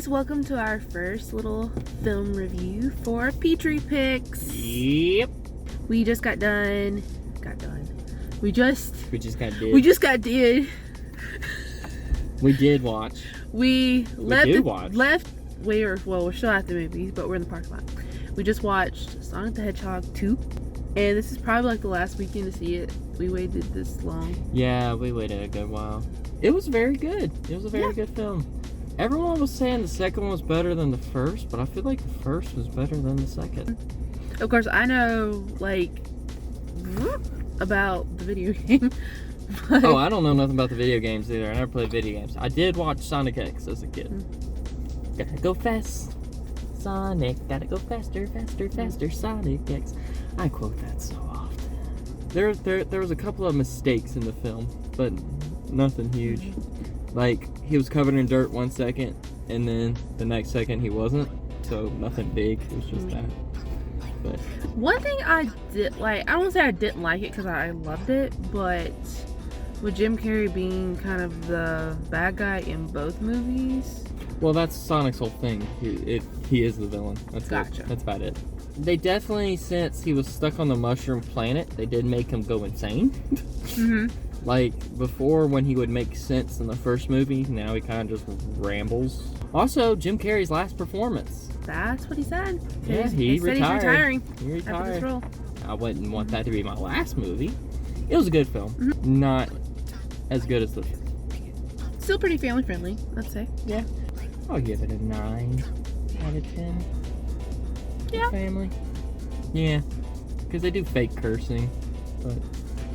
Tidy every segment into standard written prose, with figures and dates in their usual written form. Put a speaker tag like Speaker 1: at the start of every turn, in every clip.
Speaker 1: welcome to our first little film review for Petri Picks.
Speaker 2: Yep.
Speaker 1: We just got done. We just got did.
Speaker 2: We did watch.
Speaker 1: We're still at the movies, but we're in the parking lot. We just watched Sonic the Hedgehog 2, and this is probably like the last weekend to see it. We waited this long.
Speaker 2: Yeah, we waited a good while. It was very good. It was a very good film. Everyone was saying the second one was better than the first, but I feel like the first was better than the second.
Speaker 1: Of course, I know, about the video game.
Speaker 2: Oh, I don't know nothing about the video games either. I never played video games. I did watch Sonic X as a kid. Gotta go fast, Sonic. Gotta go faster, faster, faster, Sonic X. I quote that so often. There was a couple of mistakes in the film, but nothing huge. Like, he was covered in dirt 1 second, and then the next second he wasn't. So nothing big. It was just that. But
Speaker 1: one thing I did like, I won't say I didn't like it because I loved it, but with Jim Carrey being kind of the bad guy in both movies.
Speaker 2: Well, that's Sonic's whole thing. He is the villain. That's
Speaker 1: gotcha.
Speaker 2: That's about it. They definitely, since he was stuck on the mushroom planet, they did make him go insane. Like, before, when he would make sense in the first movie, now he kind of just rambles. Also, Jim Carrey's last performance.
Speaker 1: That's what he said.
Speaker 2: Yeah,
Speaker 1: he said he's retiring.
Speaker 2: He retired.
Speaker 1: After this role.
Speaker 2: I wouldn't want that to be my last movie. It was a good film. Not as good as the first.
Speaker 1: Still pretty family friendly, let's say.
Speaker 2: Yeah. I'll give it a 9 out of 10.
Speaker 1: Yeah.
Speaker 2: Family. Yeah. Because they do fake cursing. But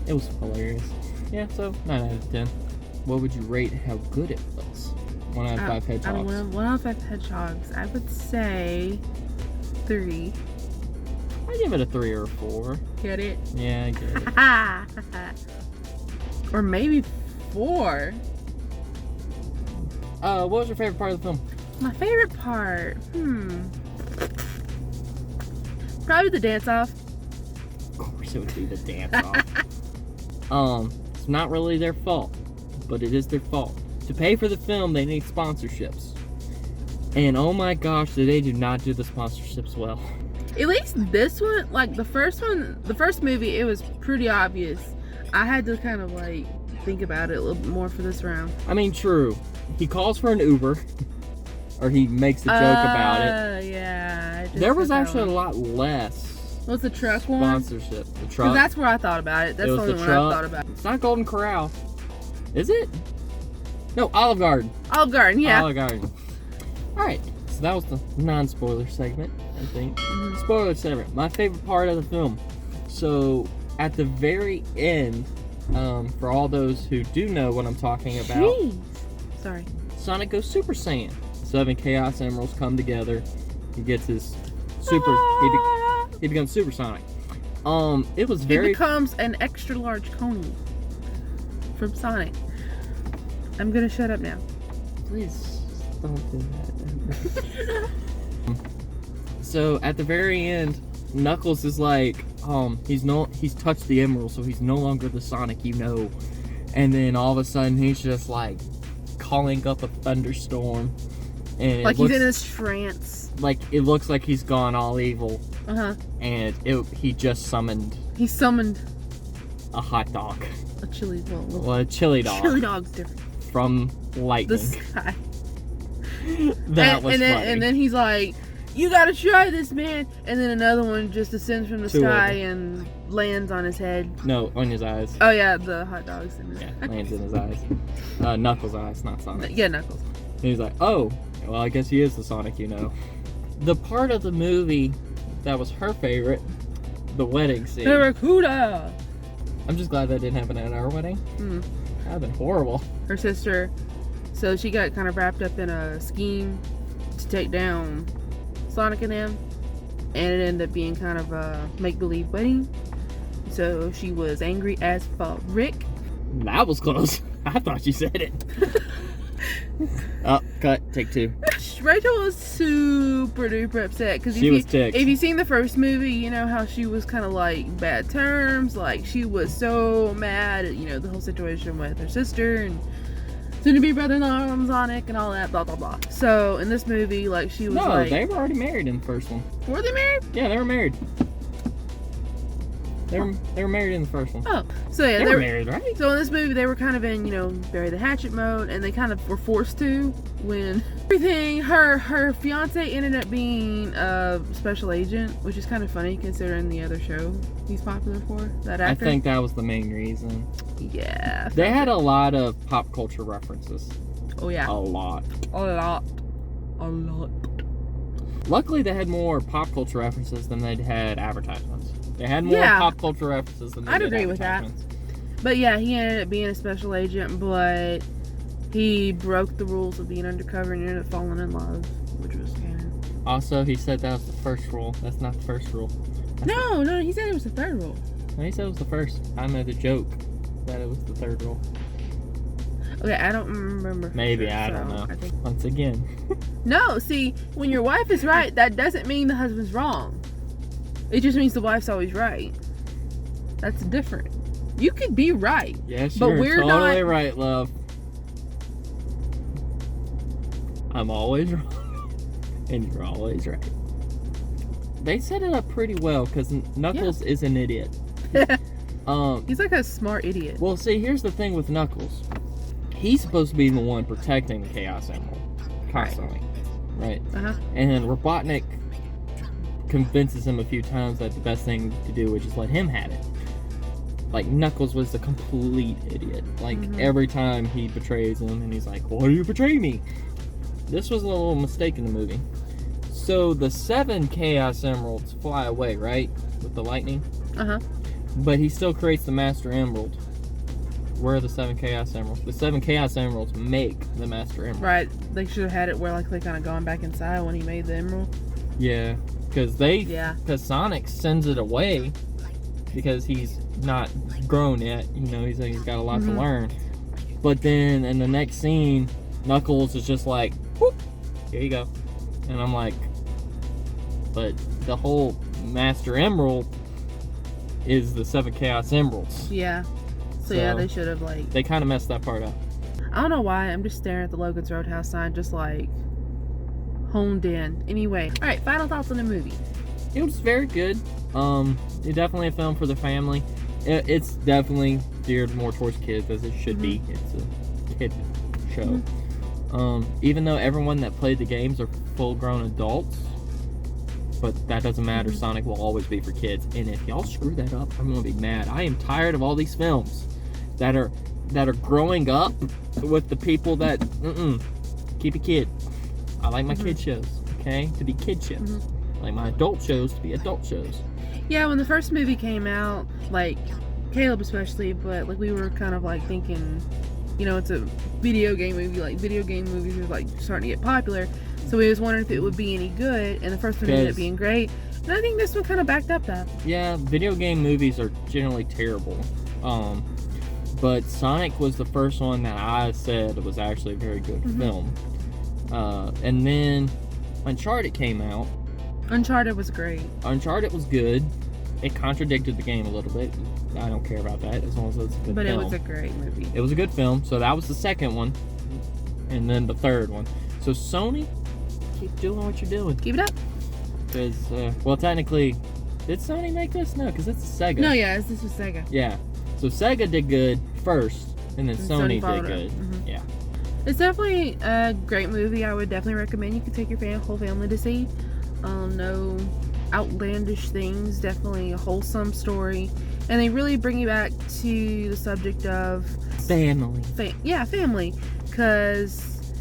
Speaker 2: it was hilarious. Yeah, so 9 out of 10. What would you rate how good it was? 1 out of 5 hedgehogs.
Speaker 1: 1 out of 5 hedgehogs. I would say 3.
Speaker 2: I'd give it a 3 or a 4.
Speaker 1: Get it?
Speaker 2: Yeah, I get it.
Speaker 1: Or maybe 4.
Speaker 2: What was your favorite part of the film?
Speaker 1: My favorite part? Probably the dance-off.
Speaker 2: Of course it would be the dance-off. It's not really their fault, but it is their fault. To pay for the film, they need sponsorships. And oh my gosh, they do not do the sponsorships well.
Speaker 1: At least this one, like the first movie, it was pretty obvious. I had to kind of think about it a little bit more for this round.
Speaker 2: I mean, true. He calls for an Uber, or he makes a joke about it.
Speaker 1: Yeah.
Speaker 2: There was actually a lot less.
Speaker 1: What's the truck one?
Speaker 2: Sponsorship. The truck.
Speaker 1: That's where I thought about it. That's the only one I thought about.
Speaker 2: It's not Golden Corral. Is it? No, Olive Garden.
Speaker 1: Olive Garden, yeah.
Speaker 2: Olive Garden. Alright, so that was the non-spoiler segment, I think. Spoiler segment. My favorite part of the film. So, at the very end, for all those who do know what I'm talking about.
Speaker 1: Jeez. Sorry.
Speaker 2: Sonic goes Super Saiyan. 7 Chaos Emeralds come together. He gets his super... He becomes Super Sonic. It was very...
Speaker 1: He becomes an extra large Coney from Sonic. I'm gonna shut up now.
Speaker 2: Please don't do that. So at the very end, Knuckles is like, he's touched the emerald, so he's no longer the Sonic you know. And then all of a sudden, he's just like calling up a thunderstorm, and
Speaker 1: like he's in his trance.
Speaker 2: Like it looks like he's gone all evil. And he just summoned.
Speaker 1: He summoned
Speaker 2: a hot dog.
Speaker 1: A chili dog.
Speaker 2: Well, a chili dog.
Speaker 1: Chili dog's different.
Speaker 2: From lightning.
Speaker 1: The sky.
Speaker 2: That was funny.
Speaker 1: And then he's like, "You gotta try this, man!" And then another one just descends from the sky and lands on his head.
Speaker 2: No, on his eyes.
Speaker 1: Oh yeah, the hot dog's in his eyes.
Speaker 2: Lands in his eyes. Knuckles' eyes, not Sonic.
Speaker 1: Yeah, Knuckles.
Speaker 2: And he's like, "Oh, well, I guess he is the Sonic you know." The part of the movie that was her favorite, the wedding scene.
Speaker 1: Barracuda!
Speaker 2: I'm just glad that didn't happen at our wedding. That'd have been horrible.
Speaker 1: Her sister, so she got kind of wrapped up in a scheme to take down Sonic and them, and it ended up being kind of a make-believe wedding. So she was angry as fuck. Rick?
Speaker 2: That was close. I thought you said it. Oh, cut. Take 2.
Speaker 1: Rachel was super duper upset because
Speaker 2: she was ticked.
Speaker 1: If you've seen the first movie, you know how she was kind of like bad terms. Like she was so mad at the whole situation with her sister, and soon to be brother-in-law Sonic and all that, blah blah blah. So in this movie, like she was
Speaker 2: No, they were already married in the first one.
Speaker 1: Were they married?
Speaker 2: Yeah, they were married. They were married in the first one.
Speaker 1: Oh, so yeah,
Speaker 2: they were married, right?
Speaker 1: So in this movie, they were kind of in, bury the hatchet mode, and they kind of were forced to when everything. Her fiance ended up being a special agent, which is kind of funny considering the other show he's popular for. That actor.
Speaker 2: I think that was the main reason.
Speaker 1: Yeah.
Speaker 2: They had a lot of pop culture references.
Speaker 1: Oh yeah.
Speaker 2: A lot. Luckily, they had more pop culture references than they'd had advertisements. They had more pop culture references than they did
Speaker 1: agree with that. But yeah, he ended up being a special agent, but he broke the rules of being undercover and ended up falling in love, which was canon.
Speaker 2: Also, he said that was the first rule. That's not the first rule.
Speaker 1: No, he said it was the third rule.
Speaker 2: No, he said it was the first. I know the joke that it was the third rule.
Speaker 1: Okay, I don't remember.
Speaker 2: Maybe, I don't know. Once again.
Speaker 1: No, see, when your wife is right, that doesn't mean the husband's wrong. It just means the wife's always right. That's different. You could be right.
Speaker 2: Yes,
Speaker 1: but
Speaker 2: you're totally right, love. I'm always wrong. And you're always right. They set it up pretty well because Knuckles is an idiot.
Speaker 1: He's like a smart idiot.
Speaker 2: Well, see, here's the thing with Knuckles. He's supposed to be the one protecting the Chaos Emerald constantly, right? And Robotnik convinces him a few times that the best thing to do was just let him have it. Like, Knuckles was a complete idiot. Like, every time he betrays him, and he's like, why do you betray me? This was a little mistake in the movie. So, the 7 Chaos Emeralds fly away, right? With the lightning? But he still creates the Master Emerald. Where are the 7 Chaos Emeralds? The 7 Chaos Emeralds make the Master Emerald.
Speaker 1: Right. They should have had it where, like, they kind of gone back inside when he made the emerald.
Speaker 2: Yeah. Because Sonic sends it away because he's not grown yet. He's got a lot to learn. But then in the next scene, Knuckles is just like, whoop, here you go. And I'm like, but the whole Master Emerald is the 7 Chaos Emeralds.
Speaker 1: Yeah. So yeah, they should have, like...
Speaker 2: They kind of messed that part up.
Speaker 1: I don't know why. I'm just staring at the Logan's Roadhouse sign, just like... honed in. Anyway. Alright, final thoughts on the movie.
Speaker 2: It was very good. It's definitely a film for the family. It's definitely geared more towards kids, as it should be. It's a kid show. Even though everyone that played the games are full-grown adults, but that doesn't matter. Sonic will always be for kids. And if y'all screw that up, I'm gonna be mad. I am tired of all these films that are growing up with the people that keep a kid. I like my kid shows, okay, to be kid shows. I like my adult shows to be adult shows.
Speaker 1: Yeah, when the first movie came out, like Caleb especially, but like we were kind of like thinking, it's a video game movie. Like video game movies are like starting to get popular. So we was wondering if it would be any good, and the first one ended up being great. And I think this one kind of backed up that. Yeah,
Speaker 2: video game movies are generally terrible. But Sonic was the first one that I said was actually a very good film. And then Uncharted came out.
Speaker 1: Uncharted was great.
Speaker 2: Uncharted was good. It contradicted the game a little bit. I don't care about that as long as it's a good film.
Speaker 1: But it was a great movie.
Speaker 2: It was a good film. So that was the second one. And then the third one. So Sony, keep doing what you're doing.
Speaker 1: Keep it up.
Speaker 2: Because, well, technically, did Sony make this? No, because it's Sega.
Speaker 1: No, yeah, this was Sega.
Speaker 2: Yeah. So Sega did good first, and then Sony did good. Yeah.
Speaker 1: It's definitely a great movie. I would definitely recommend you could take your whole family to see. No outlandish things. Definitely a wholesome story. And they really bring you back to the subject of...
Speaker 2: family.
Speaker 1: Family. Because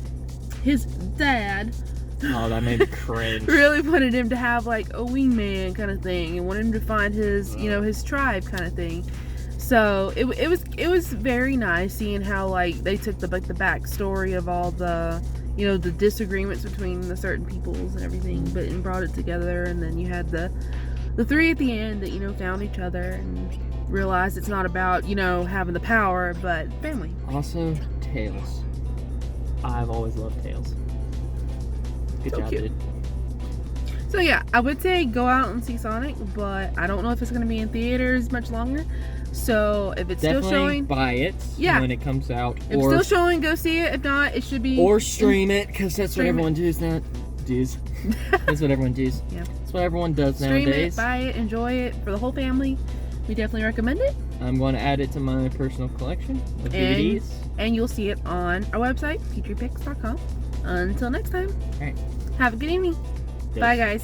Speaker 1: his dad...
Speaker 2: Oh, that made me cringe.
Speaker 1: Really wanted him to have like a wingman kind of thing, and wanted him to find his, his tribe kind of thing. So it was very nice seeing how like they took the backstory of all the the disagreements between the certain peoples and everything, but and brought it together. And then you had the three at the end that found each other and realized it's not about having the power, but family.
Speaker 2: Also, Tails. I've always loved Tails. Good job, dude.
Speaker 1: So yeah, I would say go out and see Sonic, but I don't know if it's going to be in theaters much longer. So if it's
Speaker 2: Definitely
Speaker 1: still showing,
Speaker 2: buy it when it comes out.
Speaker 1: If it's still showing, go see it. If not, it should be.
Speaker 2: Or stream it, because that's what everyone does now. That's what everyone does.
Speaker 1: Yeah.
Speaker 2: That's what everyone does
Speaker 1: Stream
Speaker 2: nowadays.
Speaker 1: it, buy it, enjoy it for the whole family. We definitely recommend it.
Speaker 2: I'm going to add it to my personal collection of DVDs.
Speaker 1: And you'll see it on our website, p3pix.com. Until next time.
Speaker 2: Alright.
Speaker 1: Have a good evening.
Speaker 2: Yes.
Speaker 1: Bye, guys.